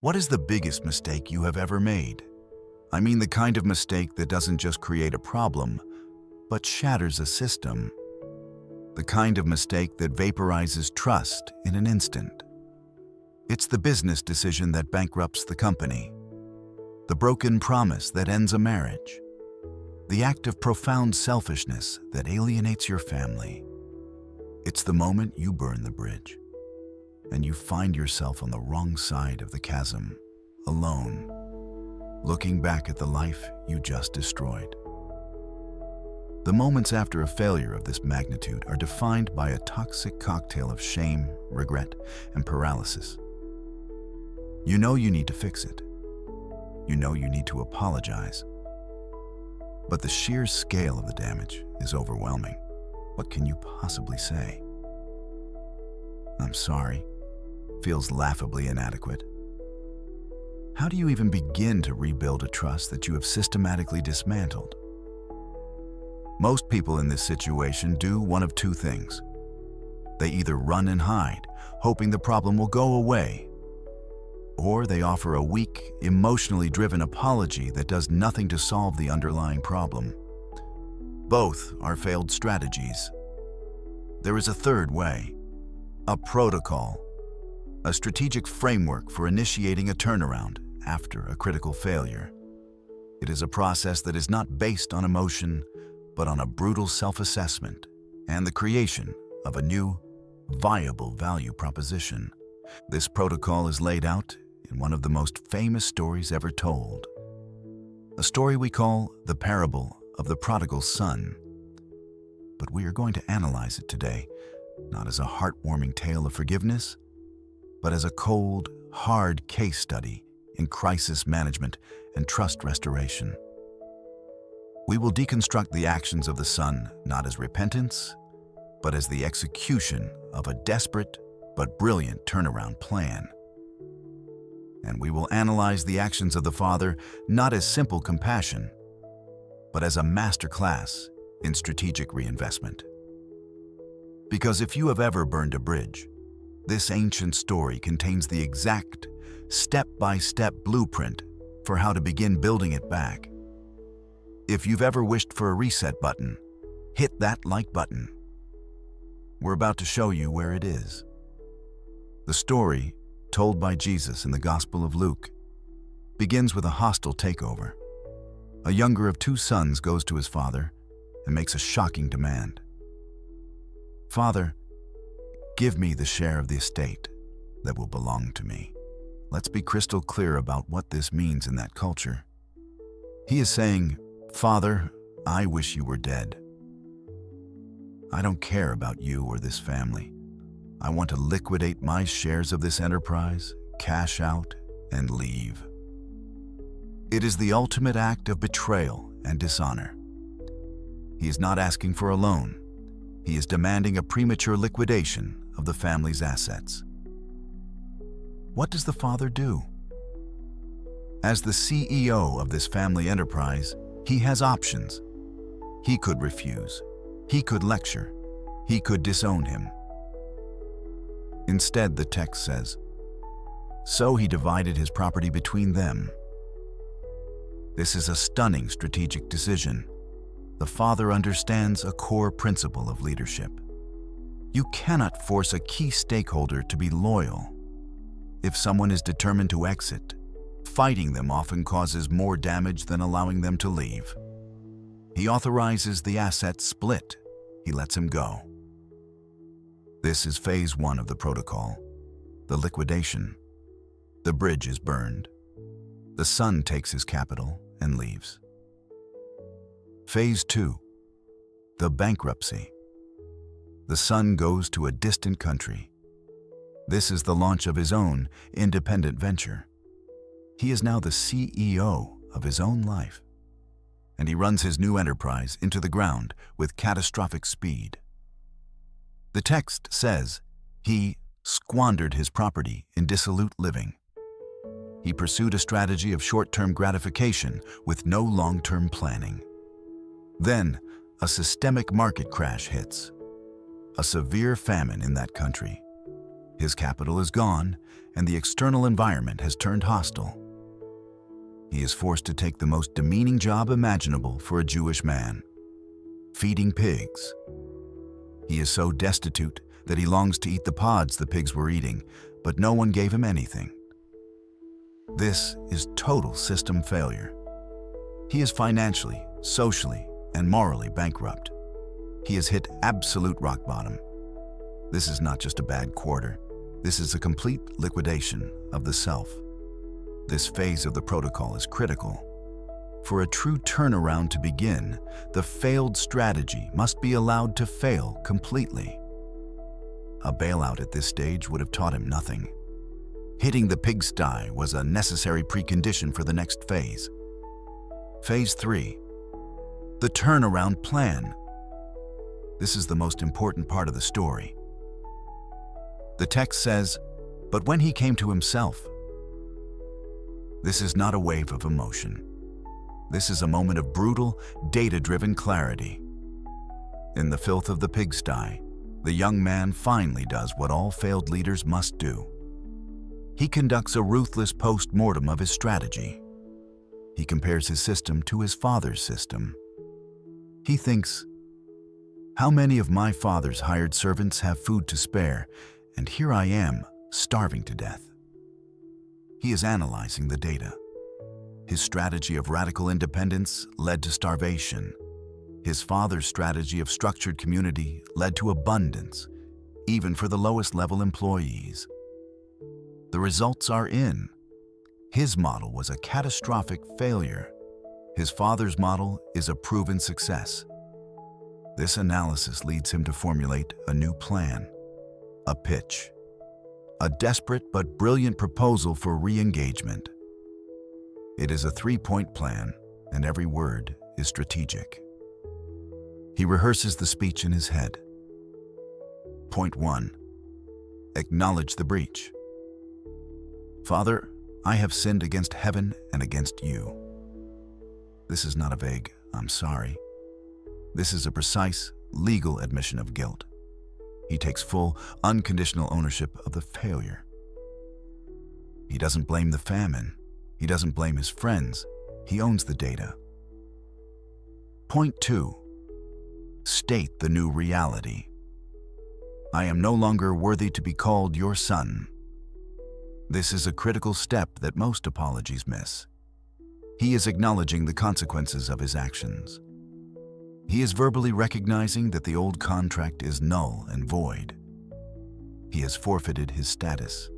What is the biggest mistake you have ever made? I mean the kind of mistake that doesn't just create a problem, but shatters a system. The kind of mistake that vaporizes trust in an instant. It's the business decision that bankrupts the company. The broken promise that ends a marriage. The act of profound selfishness that alienates your family. It's the moment you burn the bridge, and you find yourself on the wrong side of the chasm, alone, looking back at the life you just destroyed. The moments after a failure of this magnitude are defined by a toxic cocktail of shame, regret, and paralysis. You know you need to fix it. You know you need to apologize. But the sheer scale of the damage is overwhelming. What can you possibly say? "I'm sorry" feels laughably inadequate. How do you even begin to rebuild a trust that you have systematically dismantled? Most people in this situation do one of two things. They either run and hide, hoping the problem will go away, or they offer a weak, emotionally driven apology that does nothing to solve the underlying problem. Both are failed strategies. There is a third way, a protocol, a strategic framework for initiating a turnaround after a critical failure. It is a process that is not based on emotion, but on a brutal self-assessment and the creation of a new, viable value proposition. This protocol is laid out in one of the most famous stories ever told, a story we call the parable of the Prodigal Son. But we are going to analyze it today, not as a heartwarming tale of forgiveness, but as a cold, hard case study in crisis management and trust restoration. We will deconstruct the actions of the son not as repentance, but as the execution of a desperate but brilliant turnaround plan. And we will analyze the actions of the father not as simple compassion, but as a masterclass in strategic reinvestment. Because if you have ever burned a bridge, this ancient story contains the exact, step-by-step blueprint for how to begin building it back. If you've ever wished for a reset button, hit that like button. We're about to show you where it is. The story, told by Jesus in the Gospel of Luke, begins with a hostile takeover. A younger of two sons goes to his father and makes a shocking demand. "Father, give me the share of the estate that will belong to me." Let's be crystal clear about what this means in that culture. He is saying, "Father, I wish you were dead. I don't care about you or this family. I want to liquidate my shares of this enterprise, cash out, and leave." It is the ultimate act of betrayal and dishonor. He is not asking for a loan. He is demanding a premature liquidation of the family's assets. What does the father do? As the CEO of this family enterprise, he has options. He could refuse. He could lecture. He could disown him. Instead, the text says, "So he divided his property between them." This is a stunning strategic decision. The father understands a core principle of leadership. You cannot force a key stakeholder to be loyal. If someone is determined to exit, fighting them often causes more damage than allowing them to leave. He authorizes the asset split. He lets him go. This is phase one of the protocol, the liquidation. The bridge is burned. The son takes his capital and leaves. Phase two, the bankruptcy. The son goes to a distant country. This is the launch of his own independent venture. He is now the CEO of his own life, and he runs his new enterprise into the ground with catastrophic speed. The text says he squandered his property in dissolute living. He pursued a strategy of short-term gratification with no long-term planning. Then, a systemic market crash hits. A severe famine in that country. His capital is gone, and the external environment has turned hostile. He is forced to take the most demeaning job imaginable for a Jewish man: feeding pigs. He is so destitute that he longs to eat the pods the pigs were eating, but no one gave him anything. This is total system failure. He is financially, socially, and morally bankrupt. He has hit absolute rock bottom. This is not just a bad quarter. This is a complete liquidation of the self. This phase of the protocol is critical. For a true turnaround to begin, the failed strategy must be allowed to fail completely. A bailout at this stage would have taught him nothing. Hitting the pigsty was a necessary precondition for the next phase. Phase 3. The turnaround plan. This is the most important part of the story. The text says, "But when he came to himself." This is not a wave of emotion. This is a moment of brutal, data-driven clarity. In the filth of the pigsty, the young man finally does what all failed leaders must do. He conducts a ruthless post-mortem of his strategy. He compares his system to his father's system. He thinks, "How many of my father's hired servants have food to spare, and here I am, starving to death?" He is analyzing the data. His strategy of radical independence led to starvation. His father's strategy of structured community led to abundance, even for the lowest level employees. The results are in. His model was a catastrophic failure. His father's model is a proven success. This analysis leads him to formulate a new plan, a pitch, a desperate but brilliant proposal for re-engagement. It is a 3-point plan, and every word is strategic. He rehearses the speech in his head. Point 1. Acknowledge the breach. "Father, I have sinned against heaven and against you." This is not a vague, "I'm sorry." This is a precise, legal admission of guilt. He takes full, unconditional ownership of the failure. He doesn't blame the famine. He doesn't blame his friends. He owns the data. Point 2. State the new reality. "I am no longer worthy to be called your son." This is a critical step that most apologies miss. He is acknowledging the consequences of his actions. He is verbally recognizing that the old contract is null and void. He has forfeited his status.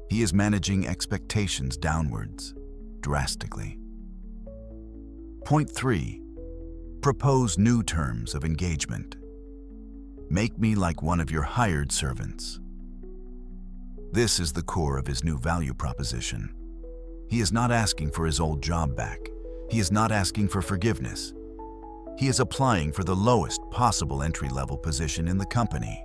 He is managing expectations downwards, drastically. Point 3. Propose new terms of engagement. "Make me like one of your hired servants." This is the core of his new value proposition. He is not asking for his old job back. He is not asking for forgiveness. He is applying for the lowest possible entry-level position in the company.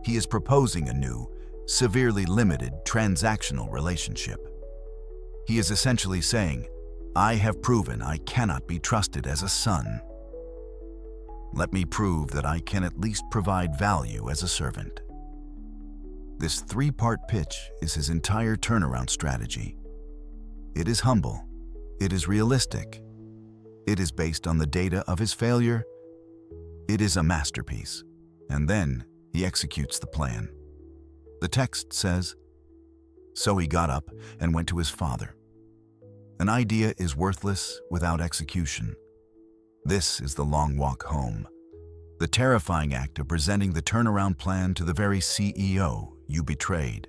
He is proposing a new, severely limited transactional relationship. He is essentially saying, "I have proven I cannot be trusted as a son. Let me prove that I can at least provide value as a servant." This 3-part pitch is his entire turnaround strategy. It is humble. It is realistic. It is based on the data of his failure. It is a masterpiece. And then he executes the plan. The text says, "So he got up and went to his father." An idea is worthless without execution. This is the long walk home. The terrifying act of presenting the turnaround plan to the very CEO you betrayed.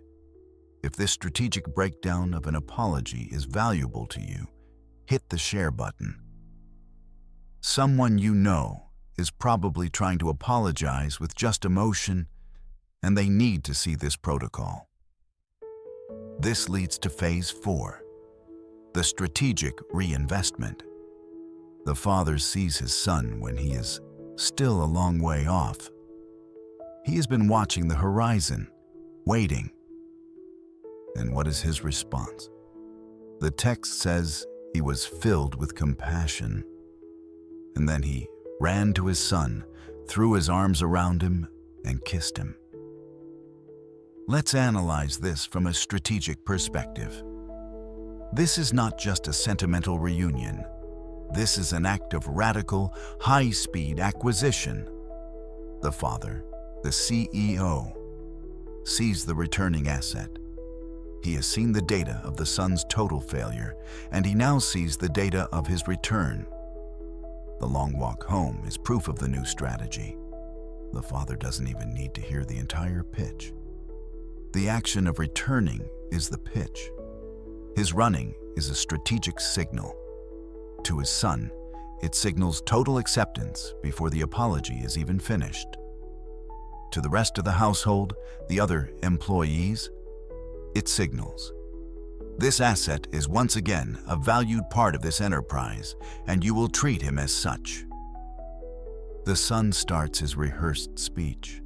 If this strategic breakdown of an apology is valuable to you, hit the share button. Someone you know is probably trying to apologize with just emotion, and they need to see this protocol. This leads to phase 4, the strategic reinvestment. The father sees his son when he is still a long way off. He has been watching the horizon, waiting. And what is his response? The text says he was filled with compassion. And then he ran to his son, threw his arms around him, and kissed him. Let's analyze this from a strategic perspective. This is not just a sentimental reunion. This is an act of radical, high-speed acquisition. The father, the CEO, sees the returning asset. He has seen the data of the son's total failure, and he now sees the data of his return. The long walk home is proof of the new strategy. The father doesn't even need to hear the entire pitch. The action of returning is the pitch. His running is a strategic signal. To his son, it signals total acceptance before the apology is even finished. To the rest of the household, the other employees, it signals, this asset is once again a valued part of this enterprise, and you will treat him as such. The son starts his rehearsed speech.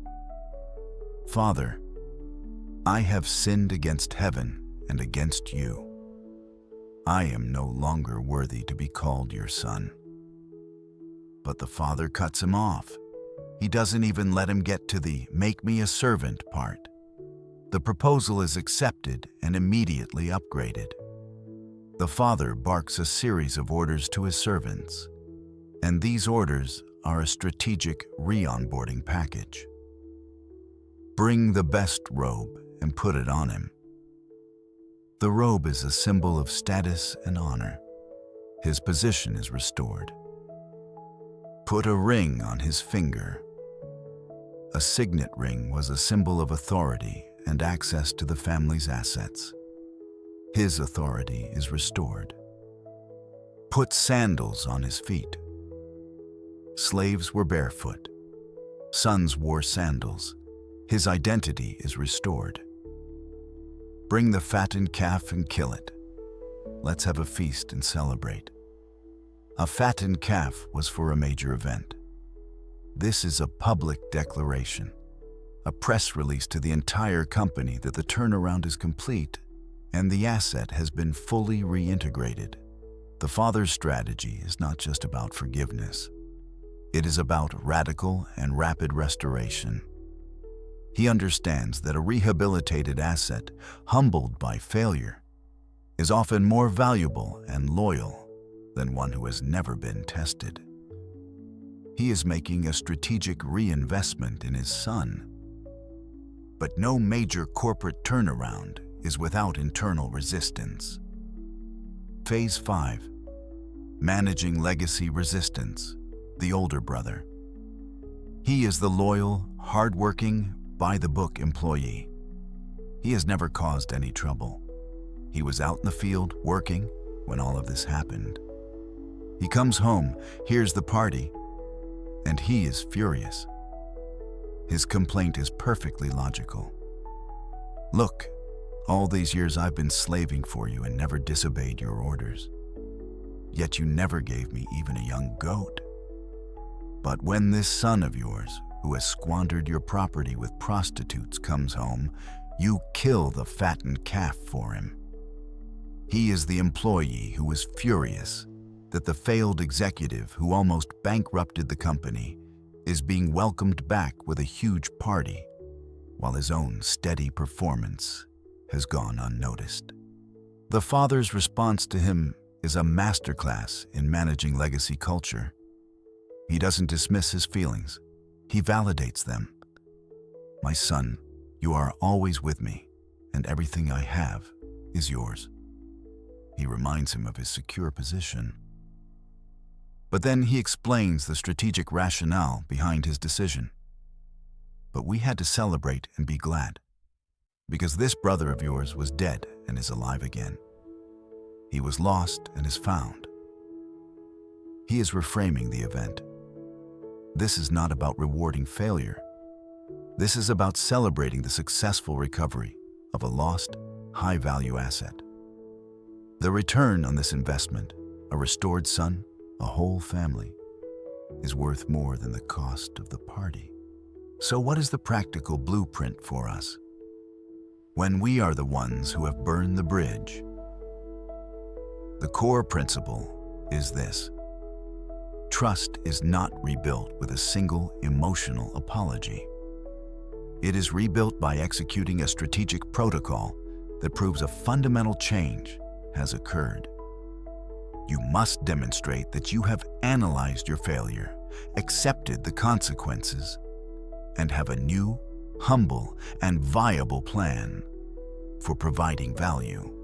Father, I have sinned against heaven and against you. I am no longer worthy to be called your son. But the father cuts him off. He doesn't even let him get to the "make me a servant" part. The proposal is accepted and immediately upgraded. The father barks a series of orders to his servants, and these orders are a strategic re-onboarding package. Bring the best robe and put it on him. The robe is a symbol of status and honor. His position is restored. Put a ring on his finger. A signet ring was a symbol of authority and access to the family's assets. His authority is restored. Put sandals on his feet. Slaves were barefoot. Sons wore sandals. His identity is restored. Bring the fattened calf and kill it. Let's have a feast and celebrate. A fattened calf was for a major event. This is a public declaration, a press release to the entire company that the turnaround is complete and the asset has been fully reintegrated. The father's strategy is not just about forgiveness. It is about radical and rapid restoration. He understands that a rehabilitated asset, humbled by failure, is often more valuable and loyal than one who has never been tested. He is making a strategic reinvestment in his son. But no major corporate turnaround is without internal resistance. Phase 5. Managing legacy resistance, the older brother. He is the loyal, hardworking, by-the-book employee. He has never caused any trouble. He was out in the field working when all of this happened. He comes home, hears the party, and he is furious. His complaint is perfectly logical. Look, all these years I've been slaving for you and never disobeyed your orders. Yet you never gave me even a young goat. But when this son of yours, who has squandered your property with prostitutes, comes home, you kill the fattened calf for him. He is the employee who is furious that the failed executive who almost bankrupted the company is being welcomed back with a huge party, while his own steady performance has gone unnoticed. The father's response to him is a masterclass in managing legacy culture. He doesn't dismiss his feelings. He validates them. My son, you are always with me, and everything I have is yours. He reminds him of his secure position. But then he explains the strategic rationale behind his decision. But we had to celebrate and be glad, because this brother of yours was dead and is alive again. He was lost and is found. He is reframing the event. This is not about rewarding failure. This is about celebrating the successful recovery of a lost, high-value asset. The return on this investment, a restored son, a whole family, is worth more than the cost of the party. So what is the practical blueprint for us? When we are the ones who have burned the bridge, the core principle is this: trust is not rebuilt with a single emotional apology. It is rebuilt by executing a strategic protocol that proves a fundamental change has occurred. You must demonstrate that you have analyzed your failure, accepted the consequences, and have a new, humble, and viable plan for providing value.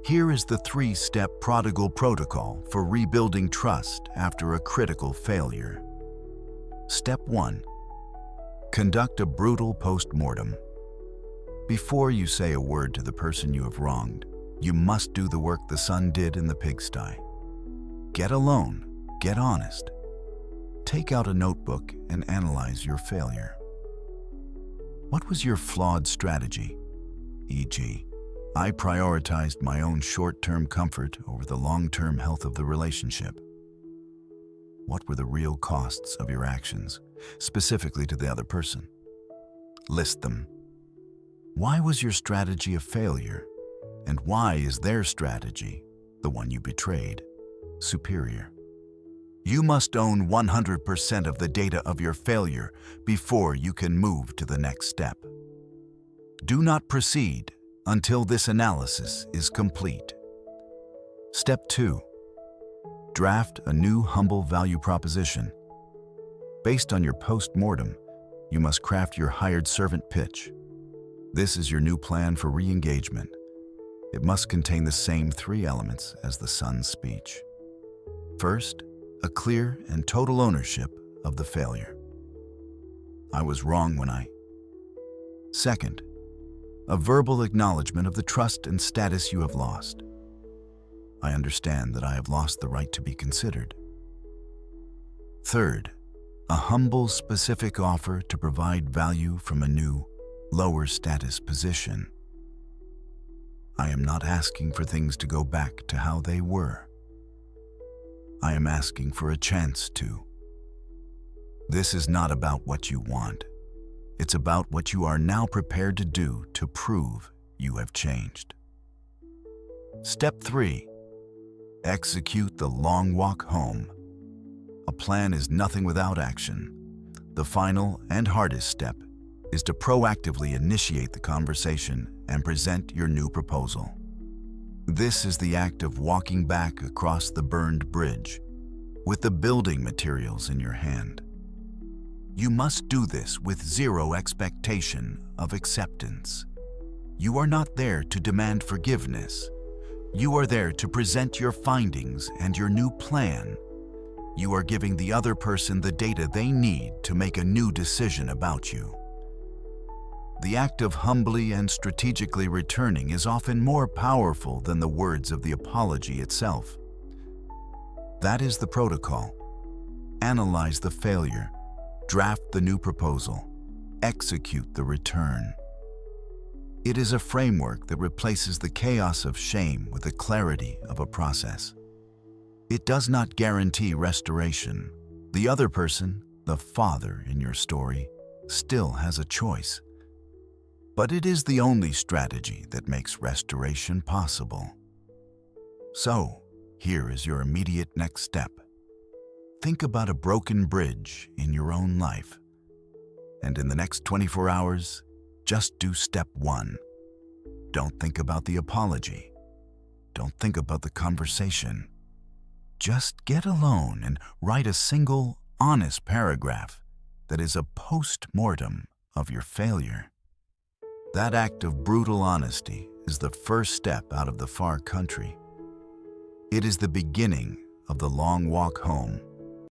Here is the 3-step Prodigal protocol for rebuilding trust after a critical failure. Step 1. Conduct a brutal post-mortem. Before you say a word to the person you have wronged, you must do the work the son did in the pigsty. Get alone, get honest. Take out a notebook and analyze your failure. What was your flawed strategy? E.g., I prioritized my own short-term comfort over the long-term health of the relationship. What were the real costs of your actions, specifically to the other person? List them. Why was your strategy a failure? And why is their strategy, the one you betrayed, superior? You must own 100% of the data of your failure before you can move to the next step. Do not proceed until this analysis is complete. Step 2. Draft a new humble value proposition. Based on your post-mortem, you must craft your hired servant pitch. This is your new plan for re-engagement. It must contain the same 3 elements as the son's speech. First, a clear and total ownership of the failure. I was wrong when I. Second, a verbal acknowledgement of the trust and status you have lost. I understand that I have lost the right to be considered. Third, a humble, specific offer to provide value from a new, lower status position. I am not asking for things to go back to how they were. I am asking for a chance to. This is not about what you want. It's about what you are now prepared to do to prove you have changed. Step 3. Execute the long walk home. A plan is nothing without action. The final and hardest step is to proactively initiate the conversation and present your new proposal. This is the act of walking back across the burned bridge with the building materials in your hand. You must do this with zero expectation of acceptance. You are not there to demand forgiveness. You are there to present your findings and your new plan. You are giving the other person the data they need to make a new decision about you. The act of humbly and strategically returning is often more powerful than the words of the apology itself. That is the protocol. Analyze the failure, draft the new proposal, execute the return. It is a framework that replaces the chaos of shame with the clarity of a process. It does not guarantee restoration. The other person, the father in your story, still has a choice. But it is the only strategy that makes restoration possible. So, here is your immediate next step. Think about a broken bridge in your own life. And in the next 24 hours, just do step 1. Don't think about the apology. Don't think about the conversation. Just get alone and write a single, honest paragraph that is a post-mortem of your failure. That act of brutal honesty is the first step out of the far country. It is the beginning of the long walk home.